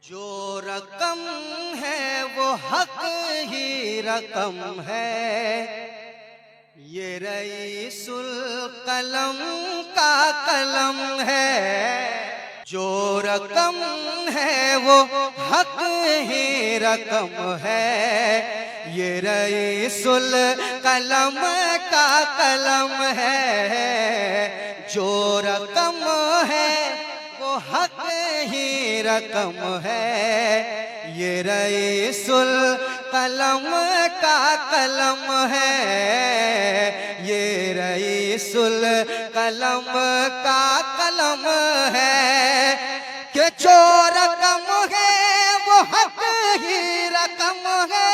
जो रकम है वो हक ही रकम है, ये रईसुल कलम का कलम है। जो रकम है वो हक ही रकम है, ये रईसुल कलम का कलम है। जो रकम है वो हक ही रकम है, ये रईसुल कलम का कलम है। ये रईसुल कलम का कलम है कि जो रकम है वो हक ही रकम है।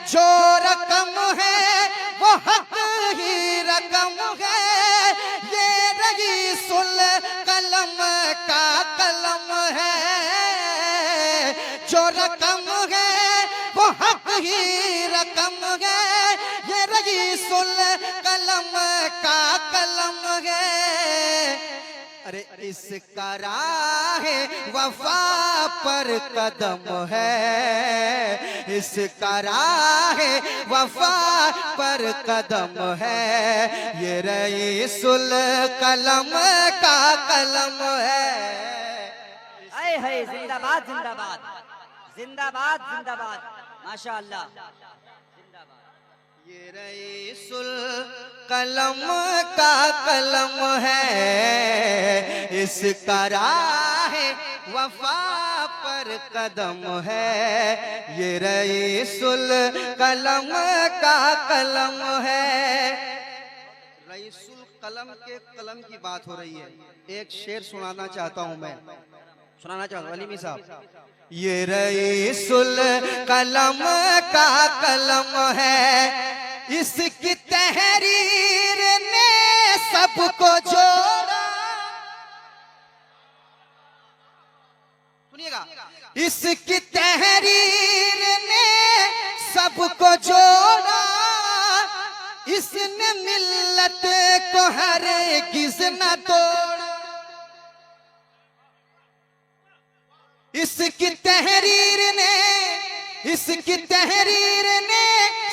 जो रकम है वो हक ही रकम है, ये रईसुल कलम का कलम है। जो रकम है वो हक ही रकम है, ये रईसुल कलम का कलम है। अरे इसका राह वफा पर कदम है, इसका राह वफा पर कदम है। ये रईसुल कलम का कलम है। आए है जिंदाबाद जिंदाबाद जिंदाबाद जिंदाबाद माशाअल्लाह जिंदाबाद। ये रईसुल कलम का कलम है, इसका राह वफा पर कदम है। ये रईसुल कलम का कलम है। रईसुल कलम के कलम की बात हो रही है। एक शेर सुनाना चाहता हूं मैं, सुनाना चाहता हूं अलीमी साहब। ये रईसुल कलम का कलम है, इसकी तहरीर ने सबको जोड़ा। सुनिएगा, इसकी तहरीर ने सबको जोड़ा। इसने मिल्लत को हरगिज़ न तोड़ा। इसकी तहरीर ने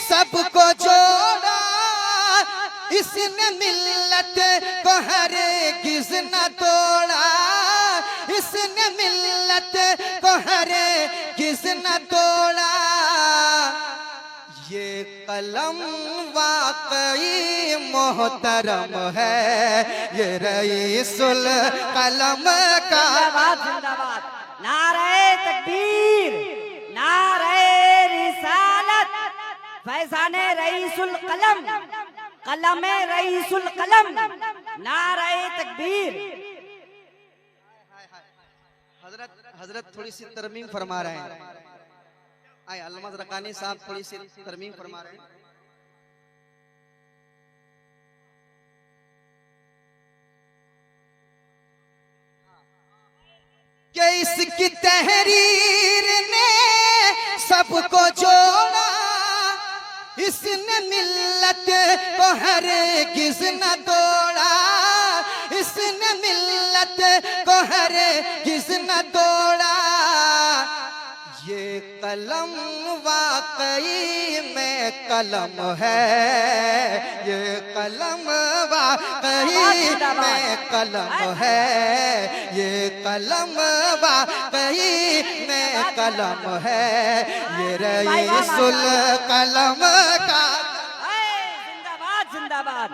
सबको जोड़ा। इसने मिल्लत को हरगिज़ न तोड़ा। इसने मिल्लत को हरगिज़ न तोड़ा। ये कलम वाकई मोहतरम है, ये रईसुल कलम का। जिंदाबाद जिंदाबाद, नारे तकबीर, नारे रिसालत, फैज़ाने रईसुल कलम, कलमे रईसुल कलम, नारे तकबीर। हजरत थोड़ी सी तरमीम फरमा रहे हैं। आए अल्लामा ज़रक़ानी साहब थोड़ी सी तरमीम फरमा रहे हैं। कि इसकी तहरीर ने सबको जोड़ा। इसने मिल्लत को हरगिज़ न तोड़ा। इसने मिल्लत को हरगिज़ न तोड़ा। ये कलम वाकई में कलम है, ये कलम वाकई में कलम है। ये कलम वाकई में कलम है, ये रईसुल कलम का। जिंदाबाद जिंदाबाद,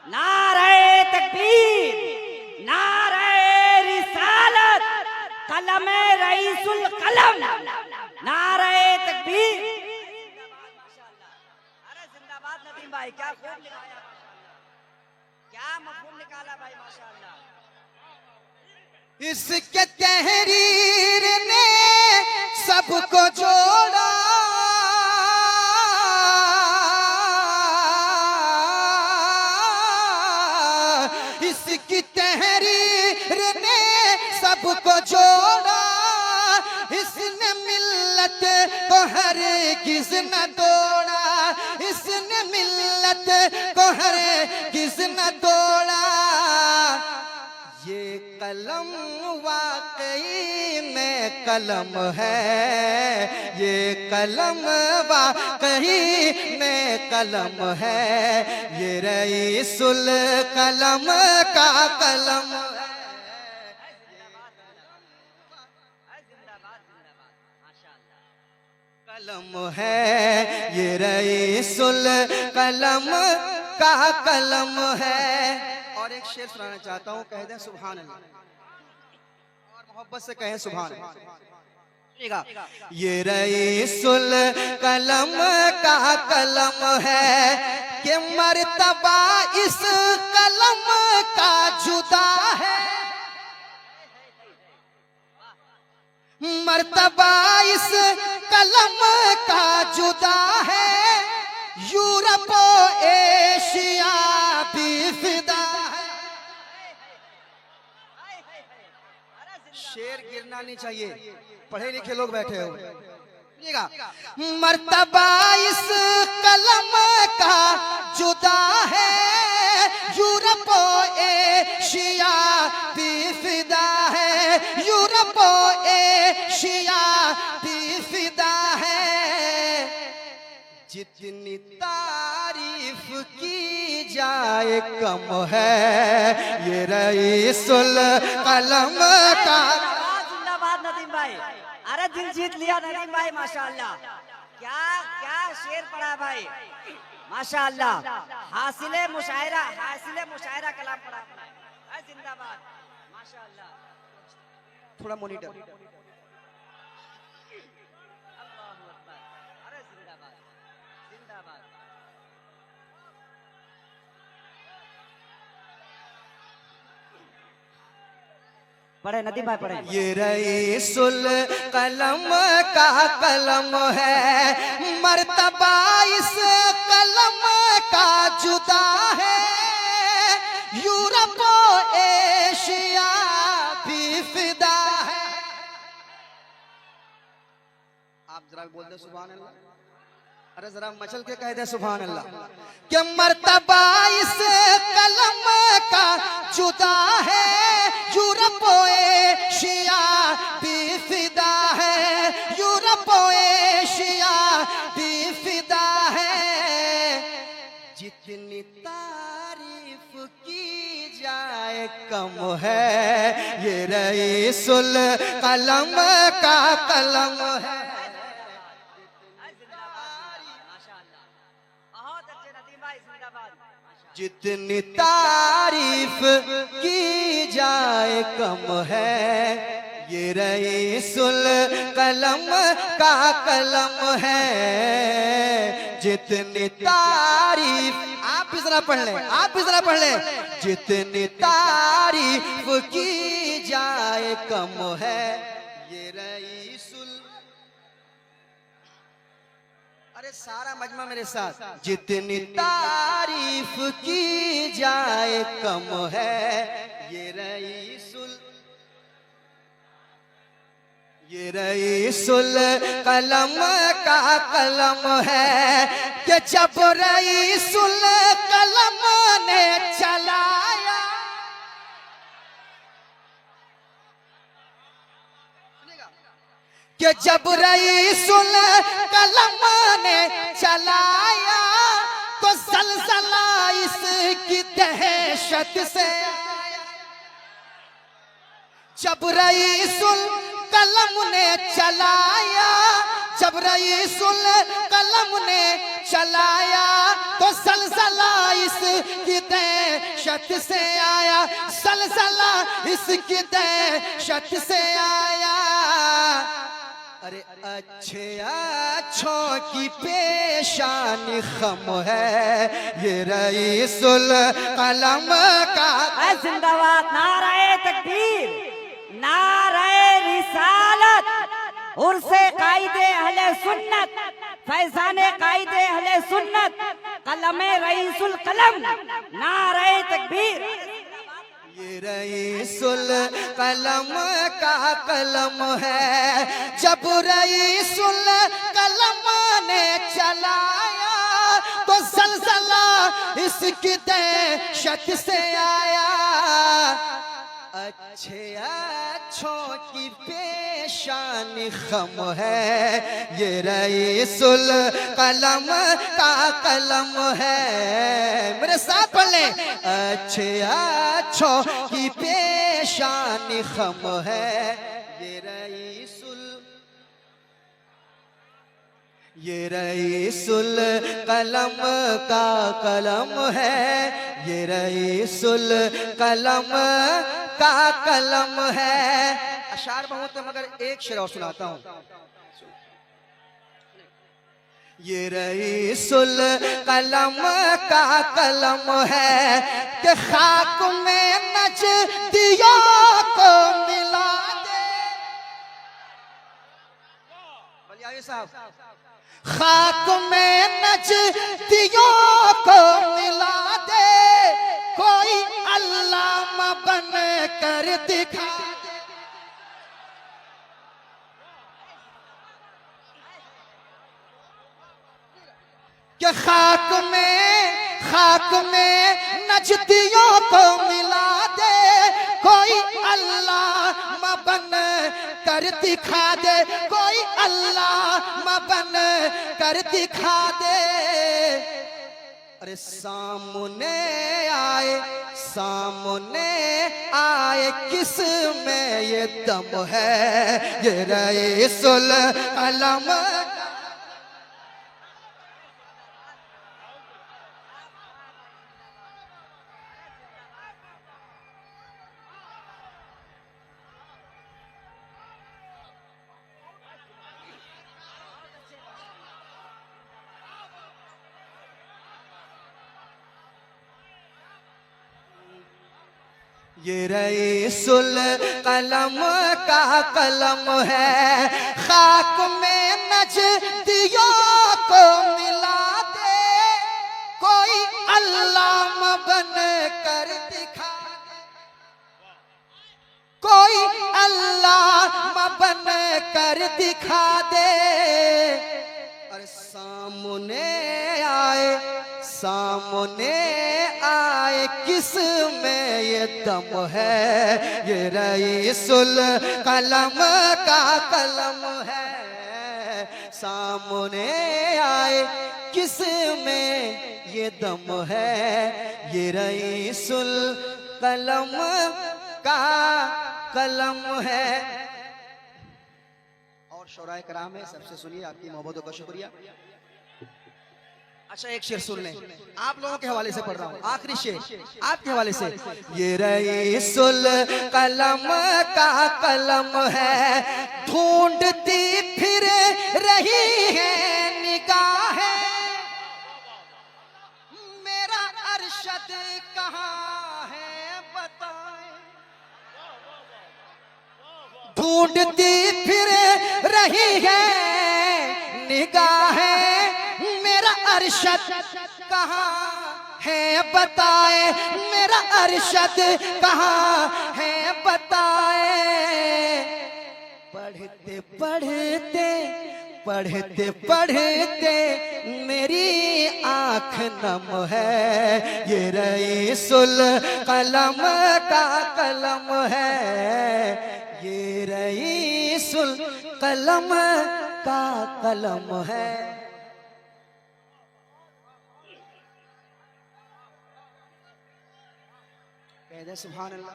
नारे तकबीर, नारे रिसालत, कलमे रईसुल कलम, नारे तकबीर। अरे जिंदाबाद नदीम भाई, क्या खूब लिखाया, क्या मफ़हूम निकाला भाई माशाअल्लाह। इसके तहरीर ने सबको जोड़ा। इसकी तहरीर ने सबको जोड़ा। इसने मिल्लत को हरगिज़ न तोड़ा। इसने मिल्लत को हरगिज़ न तोड़ा। ये कलम वाकई में कलम है, ये कलम वाकई में कलम है, ये रईसुल कलम का कलम है। कलम है, ये रईसुल कलम का कलम है। और एक शेर सुनाना चाहता हूँ, कह दे सुभान अल्लाह, और मोहब्बत से कहें सुभान अल्लाह। ये रईसुल कलम का कलम है कि मर्तबा इस कलम का जुदा है, मर्तबा इस कलम का जुदा है, यूरोप एशिया भी फिदा है। शेर गिरना नहीं चाहिए, पढ़े लिखे लोग बैठे हो। मर्तबा इस कलम का जुदा है, यूरोप एशिया भी फिदा है, यूरोप एशिया भी फिदा है। जितनी तारीफ की जाए कम है, ये रईसुल कलम का। जिंदाबाद नदीम भाई, अरे दिल जीत लिया नदीम भाई, माशाअल्लाह। क्या क्या शेर पढ़ा भाई, माशाअल्लाह। हासिले मुशायरा कलाम पढ़ा। जिंदाबाद, माशाअल्लाह। थोड़ा मॉनिटर। अल्लाहू अकबर, अरे जिंदाबाद जिंदाबाद। पढ़े नदीम भाई पढ़े। ये रईसुल कलम का कलम है, मर्तबा इस कलम का जुदा है, यूरोप एशिया भी फिदा है। आप जरा बोल दे सुभान अल्लाह, अरे जरा मचल के कह दे सुभान अल्लाह। कि मर्तबा इस कलम का जुदा है, यूरोप एशिया भी फिदा है, यूरोप एशिया भी फिदा है। जितनी तारीफ की जाए कम है, ये रईसुल कलम का कलम है। जितनी तारीफ की जाए कम है, ये रईसुल कलम का कलम है। जितनी तारीफ, आप भी जरा पढ़ लें, आप भी जरा पढ़ लें। जितनी तारीफ की जाए कम है, ये रईसुल, अरे सारा मजमा मेरे साथ। जितनी तारीफ की जाए कम है, ये रईसुल, ये रईसुल कलम का कलम है कि जब रईसुल कलम ने चलाया, कि जब रईसुल कलम ने चलाया, तो सलसला इसकी दहशत से आया। जब रईसुल कलम ने चलाया, जब रईसुल कलम ने चलाया, तो सलसला इसकी दहशत से आया, सलसला इसकी दहशत से आया। अरे अच्छे अच्छों की पेशानी खम है, ये रईसुल कलम का। जिंदाबाद, नाराए तकबीर, नाराए रिसालत, उर्से कायदे अहले सुन्नत, फैजाने कायदे अहले सुन्नत, कलमे रईसुल कलम, नाराए तकबीर। ये रईसुल कलम का कलम है, जब रईसुल कलम ने चलाया, तो सलसला इसकी दहशत से आया। अच्छे अच्छों की पेशानी खम है, ये रईसुल कलम का कलम है। मेरे साथ पढ़ ले। अच्छे अच्छों की पेशानी खम है, ये रईसुल कलम का कलम है, ये रईसुल कलम का कलम है। अशार बहुत है मगर एक शेर और सुनाता हूँ। ये रईसुल कलम का कलम है कि खाक में नजदियों को मिला दे। बोलिए साहब। खाक में नजदियों को मिला दे, कोई अल्लामा बन कर दिखा दे। कि खाक में नजदियों को मिला दे, कोई अल्लामा बन कर दिखा दे, कोई अल्लामा बन कर दिखा दे। अरे सामने आए किस में ये दम है, ये रईसुल कलम। ये रईसुल कलम का कलम है, खाक में नजदियों को मिला दे, कोई अल्लामा बन कर दिखा दे, कोई अल्लामा बन कर दिखा दे। और सामने आए किस में ये दम है, ये रईसुल कलम का कलम है। सामने आए किस में ये दम है, ये रईसुल कलम का कलम है। और शौराए कराम है, सबसे सुनिए, आपकी मोहब्बतों का शुक्रिया। अच्छा एक शेर सुन लें, आप लोगों के हवाले से पढ़ रहा हूँ, आखिरी शेर आपके हवाले से। ये रईसुल कलम का कलम है, ढूंढती फिर रही है निगाहें, मेरा अरशद कहाँ है बताएं। ढूंढती फिर रही है निगाहें, अरशद कहाँ है बताए, मेरा अरशद कहाँ है बताए। पढ़ते पढ़ते मेरी आँख नम है, ये रईसुल कलम का कलम है, ये रईसुल कलम का कलम है। सुभान अल्लाह।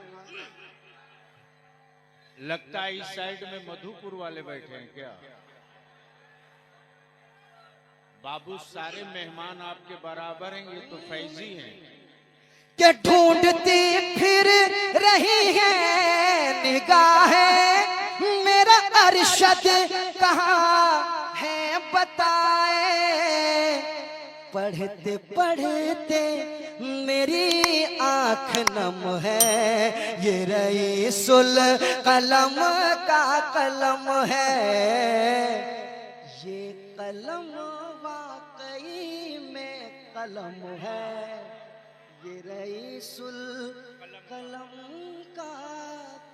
लगता है इस साइड में मधुपुर वाले बैठे हैं क्या? बाबू सारे मेहमान आपके बराबर हैं, ये तो फैजी हैं। कि ढूंढती फिर रही है निगाहें, मेरा अरशद कहाँ है बताए। पढ़ते पढ़ते मेरी आँख नम है, ये रईसुल कलम का कलम है, ये कलम वाकई में कलम है, ये रईसुल कलम का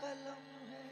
कलम है।